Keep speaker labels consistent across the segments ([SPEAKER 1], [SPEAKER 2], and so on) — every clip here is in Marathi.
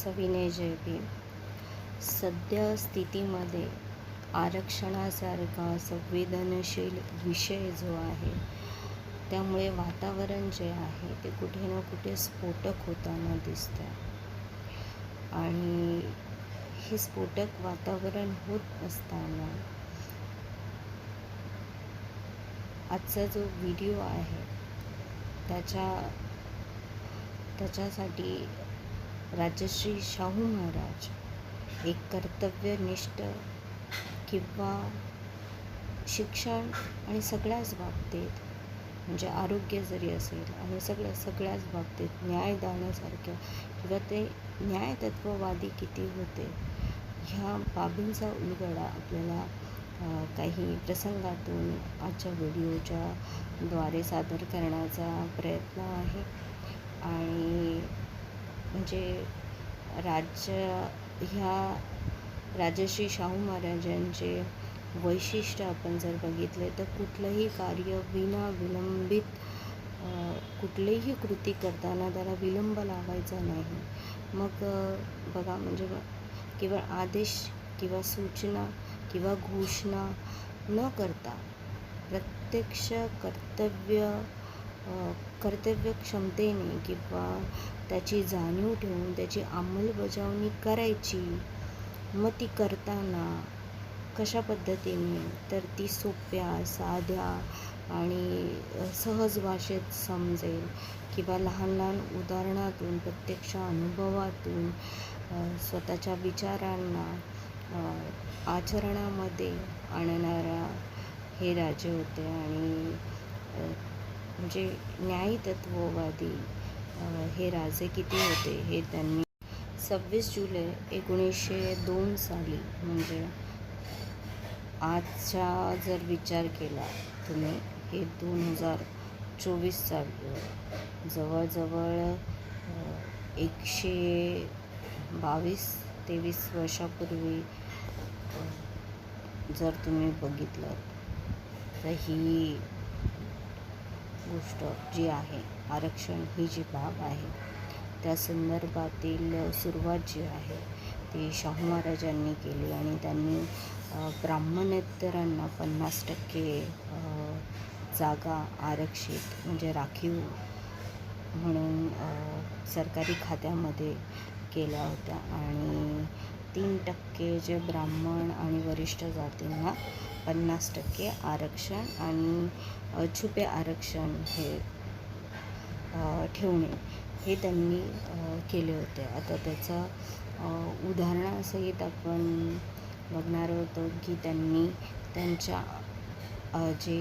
[SPEAKER 1] सविनय जयभीम. सध्या स्थितीमध्ये आरक्षणासारखा संवेदनशील विषय जो आहे त्यामुळे वातावरण जे आहे ते कुठे ना कुठे स्फोटक होताना दिसतं आणि हे स्फोटक वातावरण होत असताना आजचा जो व्हिडिओ आहे त्याच्यासाठी राजश्री शाहू महाराज एक कर्तव्यनिष्ठ किंवा शिक्षण आणि सगळ्याच बाबतीत म्हणजे आरोग्य जरी असेल आणि सगळ्याच बाबतीत न्यायदानासारख्या किंवा ते न्यायतत्ववादी किती होते ह्या बाबींचा उलगडा आपल्याला काही प्रसंगातून आजच्या व्हिडिओच्या द्वारे सादर करण्याचा प्रयत्न आहे. आणि म्हणजे ह्या राजश्री शाहू महाराजांचे वैशिष्ट्य आपण जर बघितले तर कुठलंही कार्य विलंबित कुठलीही कृती करताना त्याला विलंब लावायचा नाही. मग बघा म्हणजे केवळ आदेश किंवा सूचना किंवा घोषणा न करता प्रत्यक्ष कर्तव्य क्षमतेने किंवा त्याची जाणीव ठेवून त्याची अंमलबजावणी करायची. मग ती करताना कशा पद्धतीने तर ती सोप्या साध्या आणि सहज भाषेत समजेल किंवा लहान लहान उदाहरणातून प्रत्यक्ष अनुभवातून स्वतःच्या विचारांना आचरणामध्ये आणणारा हे राजे होते. आणि म्हणजे न्यायतत्ववादी हे राजे किती होते हे त्यांनी 26 जुलै 1902 साली म्हणजे आजचा जर विचार केला तुम्ही हे 2024 साली जवळजवळ 122-23 वर्षापूर्वी जर तुम्ही बघितलं तर ही गोष्ट जी आहे आरक्षण ही जी बाब आहे त्या संदर्भातील सुरुवात जी आहे ती शाहू महाराजांनी केली आणि त्यांनी ब्राह्मणेतरांना 50% जागा आरक्षित म्हणजे राखीव म्हणून सरकारी खात्यामध्ये केल्या होत्या आणि 3% जे ब्राह्मण आणि वरिष्ठ जातींना 50% आरक्षण आणि छुपे आरक्षण हे ठेवणे हे त्यांनी केले होते. आता त्याचं उदाहरणासहित आपण बघणार होतो की त्यांनी त्यांच्या जे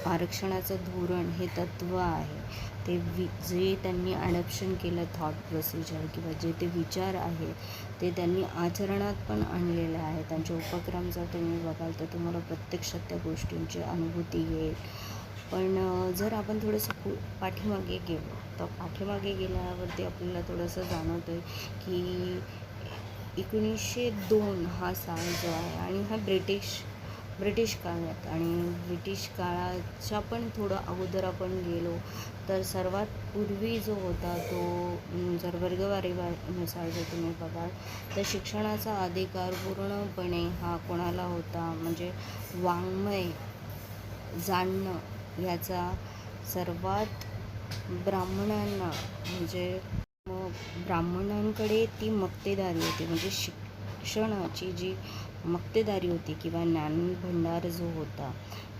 [SPEAKER 1] आरक्षणाचं धोरण हे तत्त्व आहे ते जे त्यांनी ॲडॉप्शन केलं थॉट प्रोसिजर किंवा जे ते विचार आहेत ते त्यांनी आचरणात पण आणलेले आहे. त्यांचे उपक्रम जर तुम्ही बघाल तर तुम्हाला प्रत्यक्षात त्या गोष्टींची अनुभूती येईल. पण जर आपण थोडंसं पाठीमागे गेलो तर पाठीमागे गेल्यावरती आपल्याला थोडंसं जाणवतं की 1902 हा साल जो आहे आणि हा ब्रिटिश काळात आणि ब्रिटिश काळाच्या पण थोडं अगोदर आपण गेलो तर सर्वात पूर्वी जो होता तो जर वर्गवारीनुसार जर तुम्ही बघाल तर शिक्षणाचा अधिकार पूर्णपणे हा कोणाला होता म्हणजे वाङ्मय जाणणं याचा सर्वात ब्राह्मणांना म्हणजे ब्राह्मणांकडे ती मक्तेदारी होती. म्हणजे शिक्षणाची जी मक्तेदारी होती किंवा ज्ञानभंडार जो होता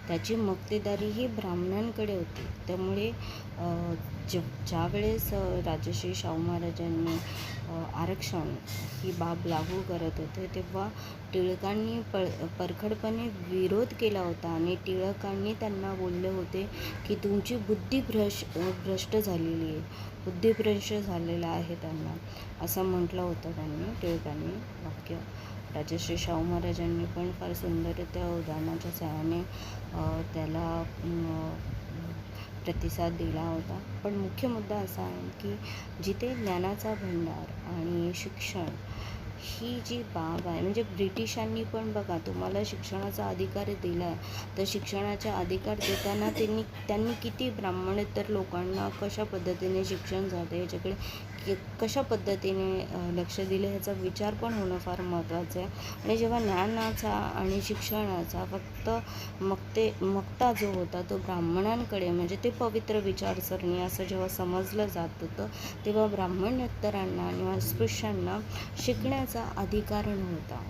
[SPEAKER 1] त्याची मक्तेदारी ही ब्राह्मणांकडे होती. त्यामुळे ज्या वेळेस राजश्री शाहू महाराजांनी आरक्षण ही बाब लागू करत होते तेव्हा टिळकांनी परखडपणे विरोध केला होता आणि टिळकांनी त्यांना बोलले होते की तुमची बुद्धी भ्रष्ट झालेली आहे, बुद्धिभ्रष्ट झालेला आहे त्यांना असं म्हटलं होतं त्यांनी टिळकांनी वाक्य. राजश्री शाहू महाराजांनी पण फार सुंदर त्या उदाहरणाच्या सहाय्याने त्याला प्रतिसाद दिला होता. पण मुख्य मुद्दा असा आहे की जिथे ज्ञानाचा भंडार आणि शिक्षण ही जी बाब आहे म्हणजे ब्रिटिशांनी पण बघा तुम्हाला शिक्षणाचा अधिकार दिला आहे तर शिक्षणाचा अधिकार देताना त्यांनी किती ब्राह्मणेतर लोकांना कशा पद्धतीने शिक्षण जाते याच्याकडे कशा पद्धतीने लक्ष दिलं ह्याचा विचार पण होणं फार महत्त्वाचं आहे. आणि जेव्हा ज्ञानाचा आणि शिक्षणाचा फक्त मक्ता जो होता तो ब्राह्मणांकडे, म्हणजे ते पवित्र विचारसरणी असं जेव्हा समजलं जात होतं, तेव्हा ब्राह्मणेतरांना आणि अस्पृश्यांना शिकण्याचा अधिकार नव्हता.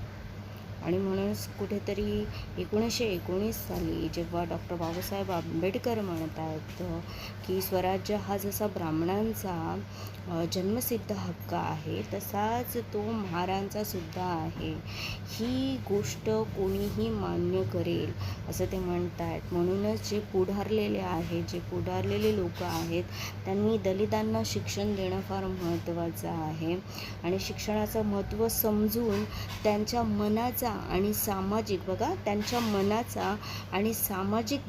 [SPEAKER 1] आणि म्हणूनच कुठेतरी 1919 साली जेव्हा डॉक्टर बाबासाहेब आंबेडकर म्हणत आहेत की स्वराज्य हा जसा ब्राह्मणांचा जन्मसिद्ध हक्क आहे, तसाच तो महारांचा सुद्धा आहे, ही गोष्ट कोणीही मान्य करेल असं ते म्हणत आहेत. म्हणूनच जे पुढारलेले लोक आहेत त्यांनी दलितांना शिक्षण देणं फार महत्त्वाचं आहे. आणि शिक्षणाचं महत्त्व समजून त्यांच्या मनाचा आणि त्यांच्या मनाचा आणि सामाजिक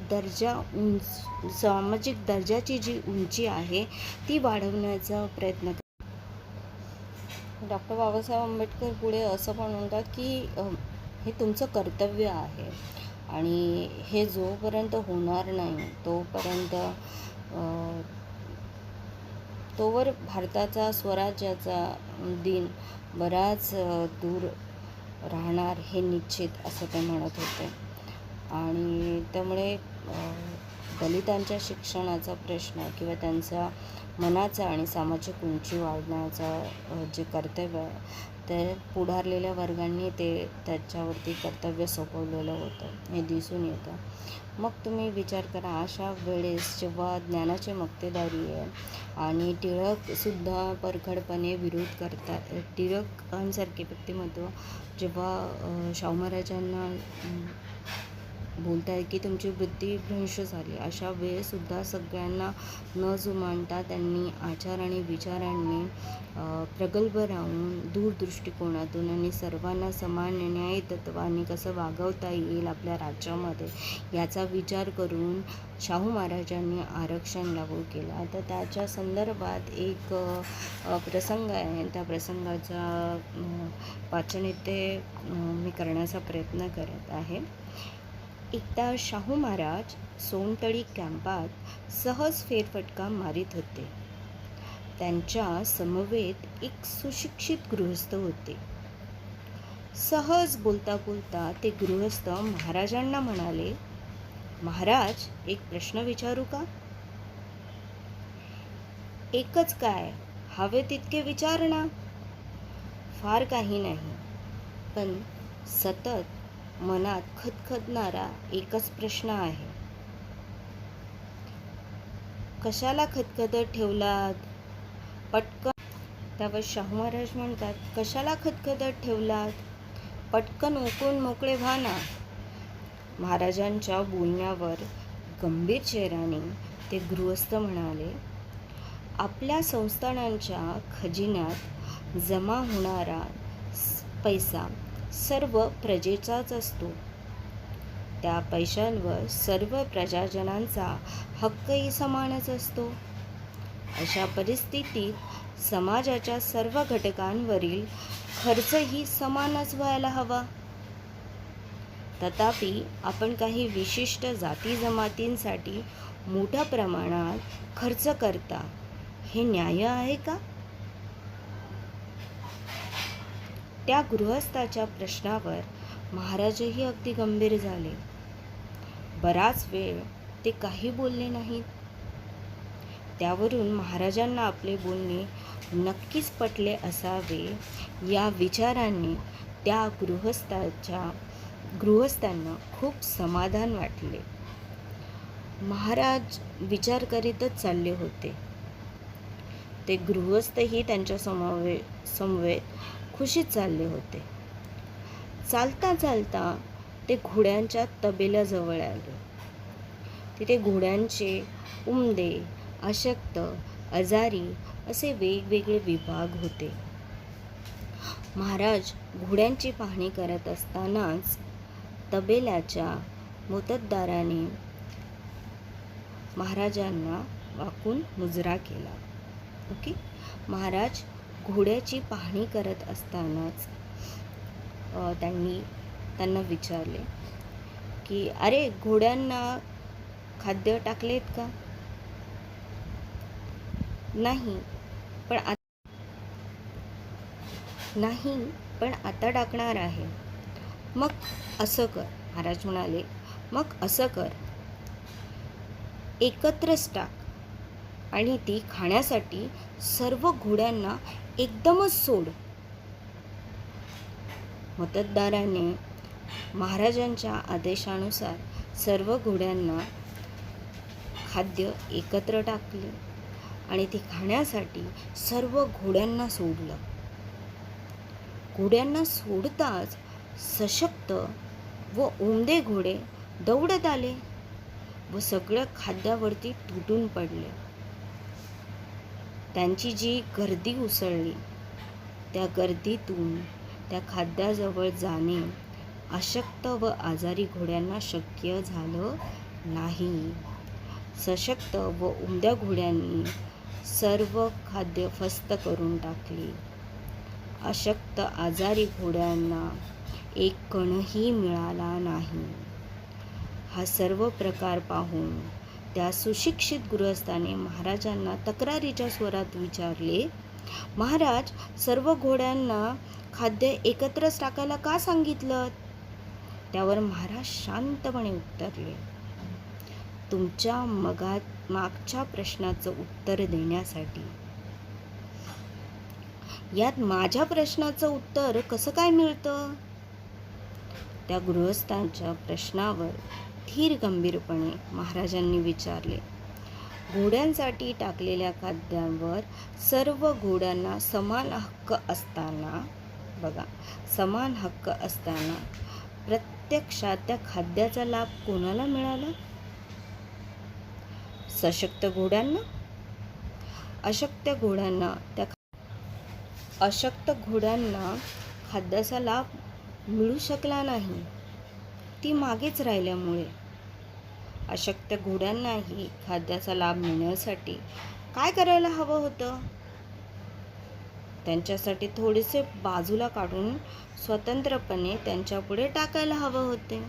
[SPEAKER 1] दर्जाची जी उंची आहे ती वाढवण्याचा प्रयत्न डॉक्टर बाबासाहेब आंबेडकर पुढे असं पण म्हणतात की हे तुमचं कर्तव्य आहे आणि हे जोपर्यंत होणार नाही तोवर भारताचा स्वराज्याचा दिन बराच दूर राहणार हे निश्चित असं ते म्हणत होते. आणि त्यामुळे दलितांच्या शिक्षणाचा प्रश्न किंवा त्यांचा मनाचा आणि सामाजिक उंची वाढण्याचा जे कर्तव्य आहे ते पुढारलेल्या वर्गांनी त्याच्यावरती कर्तव्य सोपवलेलं होतं हे दिसून येतं. मग तुम्ही विचार करा, अशा वेळेस जेव्हा ज्ञानाची मक्तेदारी आहे आणि टिळकसुद्धा परखडपणे विरोध करतात, टिळकांसारखे व्यक्तिमत्व जेव्हा शाहू महाराजांना बोलताय की तुमची वृत्ती भ्रंश झाली, अशा वेळेसुद्धा सगळ्यांना न जुमानता त्यांनी आचार आणि विचारांनी प्रगल्भ राहून दूरदृष्टिकोनातून आणि सर्वांना समान न्याय तत्त्वाने कसं वागवता येईल आपल्या राज्यामध्ये याचा विचार करून शाहू महाराजांनी आरक्षण लागू केला. तर त्याच्या संदर्भात एक प्रसंग आहे, त्या प्रसंगाचा वाचन इथे मी करण्याचा प्रयत्न करत आहे. एकदा शाहू महाराज सोनटळी कॅम्पात सहज फेरफटका मारीत होते. त्यांच्या समवेत एक सुशिक्षित गृहस्थ होते. सहज बोलता बोलता ते गृहस्थ महाराजांना म्हणाले, महाराज, एक प्रश्न विचारू का? एकच काय, हवे तितके विचार ना. फार काही नाही, पण सतत मनात खदखदणारा एकच प्रश्न आहे. कशाला खदखदत ठेवलात? पटकन. त्यावर शाहू महाराज म्हणतात, कशाला खदखदत ठेवलात? पटकन उकळून मोकळे व्हा ना. महाराजांच्या बोलण्यावर गंभीर चेहऱ्याने ते गृहस्थ म्हणाले, आपल्या संस्थानांच्या खजिन्यात जमा होणारा पैसा सर्व प्रजेचाच असतो. त्या पैशांवर सर्व प्रजाजनांचा हक्कही समानच असतो. अशा परिस्थितीत समाजाच्या सर्व घटकांवरील खर्चही समानच व्हायला हवा. तथापि आपण काही विशिष्ट जाती जमातींसाठी मोठ्या प्रमाणात खर्च करता, हे न्याय आहे का? त्या गृहस्थाच्या प्रश्नावर महाराजही अगदी गंभीर झाले. बराच वेळ ते काही बोलले नाहीत. त्यावरून महाराजांना आपले बोलणे नक्कीच पटले असावे या विचाराने त्या गृहस्थांना खूप समाधान वाटले. महाराज विचार करीतच चालले होते. ते गृहस्थही त्यांच्या समवेत खुशीत चालले होते. चालता चालता ते घोड्यांच्या तबेल्याजवळ आले. तिथे घोड्यांचे उमदे, अशक्त, आजारी असे वेगवेगळे विभाग होते. महाराज घोड्यांची पाहणी करत असतानाच तबेल्याच्या मोत्तद्दाराने महाराजांना वाकून मुजरा केला. महाराज घोड्याची पाहणी करत असतानाच त्यांना विचारले की अरे, घोड्यांना खाद्य टाकलेत का? नाही, पण नाही, पण आता टाकणार आहे. मग असं कर, महाराज म्हणाले, मग असं कर, एकत्रच टाक आणि ती खाण्यासाठी सर्व घोड्यांना एकदमच सोड. मतदाराने महाराजांच्या आदेशानुसार सर्व घोड्यांना खाद्य एकत्र टाकले आणि ती खाण्यासाठी सर्व घोड्यांना सोडलं. घोड्यांना सोडताच सशक्त व उमदे घोडे दौडत आले व सगळं खाद्यावरती तुटून पडले. त्यांची जी गर्दी उसळली, त्या गर्दीतून त्या खाद्याजवळ जाणे अशक्त व आजारी घोड्यांना शक्य झालं नाही. सशक्त व उमद्या घोड्यांनी सर्व खाद्य फस्त करून टाकले. अशक्त आजारी घोड्यांना एक कणही मिळाला नाही. हा सर्व प्रकार पाहून त्या सुशिक्षित गृहस्थाने महाराजांना तक्रारीच्या स्वरात विचारले, महाराज, सर्व घोड्यांना खाद्य एकत्रच टाकायला का सांगितलं? त्यावर महाराज शांतपणे उत्तरले, तुमच्या मागच्या प्रश्नाचं उत्तर देण्यासाठी. यात माझ्या प्रश्नाचं उत्तर कसं काय मिळतं? त्या गृहस्थांच्या प्रश्नावर धीर गंभीरपणे महाराजांनी विचारले. घोड्यांसाठी टाकलेल्या खाद्यावर सर्व घोड्यांना समान हक्क असताना, बघा, समान हक्क असताना प्रत्यक्षात त्या खाद्याचा लाभ कोणाला मिळाला? सशक्त घोड्यांना? अशक्त घोड्यांना खाद्याचा लाभ मिळू शकला नाही, ती मागेच राहिल्यामुळे. अशक्त घोड्यांनाही खाद्याचा लाभ मिळण्यासाठी काय करायला हवं होतं? त्यांच्यासाठी थोडेसे बाजूला काढून स्वतंत्रपणे त्यांच्यापुढे टाकायला हवं होते.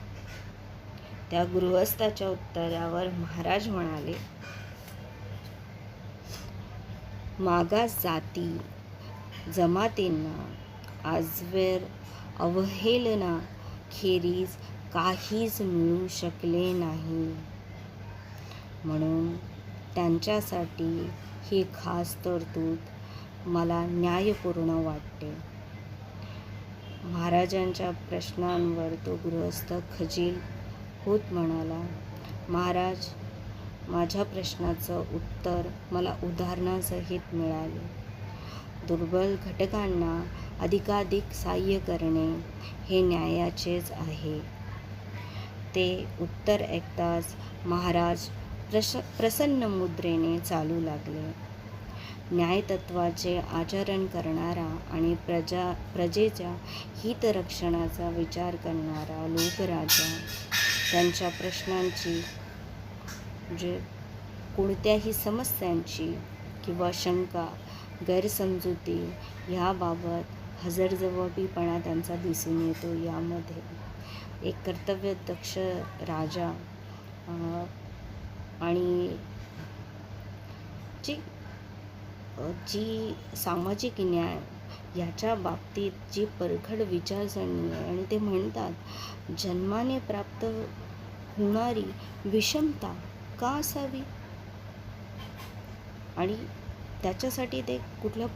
[SPEAKER 1] त्या गृहस्थाच्या उत्तरावर महाराज म्हणाले, मागास जाती जमातींना आजवर अवहेलना खेरीज काहीच मिळू शकले नाही, म्हणून त्यांच्यासाठी ही खास तरतूद मला न्यायपूर्ण वाटते. महाराजांच्या प्रश्नांवर तो गृहस्थ खजील होत म्हणाला, महाराज, माझ्या प्रश्नाचं उत्तर मला उदाहरणासहित मिळाले. दुर्बल घटकांना अधिकाधिक सहाय्य करणे हे न्यायाचेच आहे. ते उत्तर ऐकताच महाराज प्रसन्न मुद्रेने चालू लागले. न्यायतत्वाचे आचरण करणारा आणि प्रजेच्या हितरक्षणाचा विचार करणारा लोकराजा त्यांच्या प्रश्नांची, कोणत्याही समस्यांची किंवा शंका, गैरसमजुती याबाबत हजरजबाबीपणा त्यांचा दिसून येतो. यामध्ये एक कर्तव्यदक्ष राजा आणि जी सामाजिक न्याय याच्या बाबतीत जी परखड विचारसरणी आहे, आणि ते म्हणतात, जन्माने प्राप्त होणारी विषमता का असावी आणि त्याच्यासाठी ते कुठल्या